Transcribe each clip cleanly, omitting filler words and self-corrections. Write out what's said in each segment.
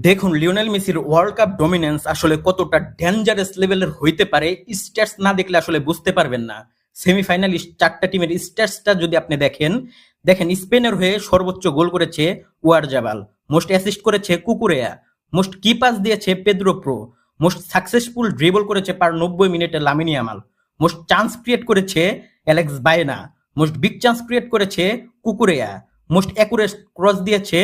দেখুন লিওনেল মেসির world cup dominance আসলে কতটা ডেঞ্জারাস লেভেলের হইতে পারে স্ট্যাটস না দেখলে আসলে বুঝতে পারবেন না। সেমিফাইনালিস্ট চারটা টিমের স্ট্যাটসটা যদি আপনি দেখেন স্পেনের হয়ে সর্বোচ্চ গোল করেছে ওয়ারজাবাল, মোস্ট অ্যাসিস্ট করেছে কুকুরেয়া, মোস্ট কি পাস দিয়েছে Pedro Porro, most successful dribble করেছে পার 90 মিনিটে Lamine Yamal, most chance create করেছে Alex Baena, most big chance create করেছে কুকুরেয়া, মোস্ট অ্যাকুরেট ক্রস দিয়েছে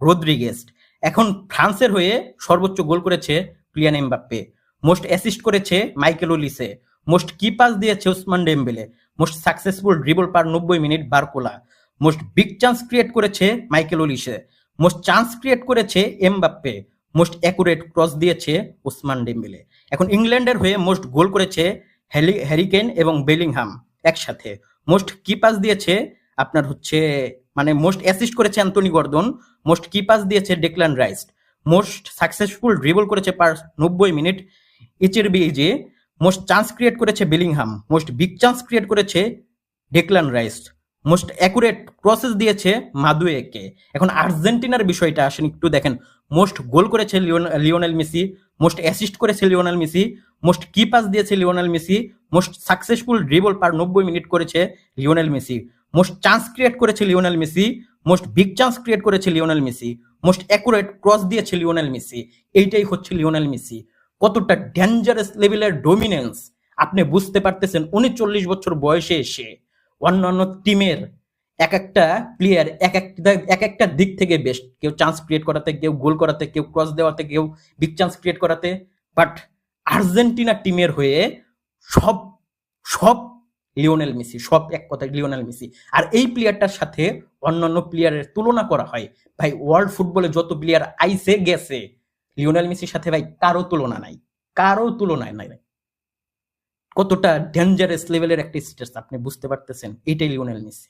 রদ্রিগেজ। এখন ফ্রান্সের হয়ে সর্বোচ্চ গোল করেছে কিলিয়ান এমবাপ্পে, মোস্ট অ্যাসিস্ট করেছে মাইকেল ওলিসে, মোস্ট কি পাস দিয়েছে Ousmane Dembele, most successful dribble per 90 minute Barcola, most big chance create করেছে Michael Olise, most chance create করেছে এমবাপ্পে, মোস্ট অ্যাকুরেট ক্রস দিয়েছে ওসমান ডেম্বেলে। এখন ইংল্যান্ডের হয়ে most goal করেছে হ্যারিকেন এবং বেলিংহাম একসাথে, মোস্ট কি পাস দিয়েছে আপনার হচ্ছে মোস্ট অ্যাসিস্ট করেছে অ্যান্টনি গর্ডন, মোস্ট কি পাস দিয়েছে Declan Rice, most successful dribble করেছে পার 90 মিনিট ইচেরবিএজে, মোস্ট চান্স ক্রিয়েট করেছে Bellingham, most big chance create করেছে Declan Rice, most accurate crosses দিয়েছে মাদুয়েকে। এখন আর্জেন্টিনার বিষয়টা আসেন একটু দেখেন, মোস্ট গোল করেছে লিওনেল মেসি, মোস্ট অ্যাসিস্ট করেছে লিওনেল মেসি, মোস্ট কি পাস দিয়েছে Lionel Messi, most successful dribble per 90 minute করেছে Lionel Messi, most chance create করেছে Lionel Messi, most big chance create করেছে Lionel Messi, most accurate cross দিয়েছে Lionel Messi. এইটাই হচ্ছে Lionel Messi. কতটা dangerous লেভেলের ডমিনেন্স আপনি বুঝতে পারতেছেন। 39 বছর বয়সে এসে অন্যান্য টিমের এক একটা প্লেয়ার এক একটা দিক থেকে বেস্ট, কেউ চান্স ক্রিয়েট করাতে, কেউ গোল করাতে, কেউ ক্রস দেওয়াতে, কেউ বিগ চান্স ক্রিয়েট করাতে, বাট আর্জেন্টিনা টিমের হয়ে সব সব লিওনেল মেসি, সব এক কথায় লিওনেল মেসি। আর এই প্লেয়ারটার সাথে অন্যান্য প্লেয়ারের তুলনা করা হয়, ভাই ওয়ার্ল্ড ফুটবলে যত প্লেয়ার আইসে গেছে লিওনেল মেসির সাথে ভাই কারো তুলনা নাই, কারো তুলনায় নাই। কতটা ডেঞ্জারাস লেভেলের একটা স্টেজ আপনি বুঝতে পারতেছেন, এটাই লিওনেল মেসি।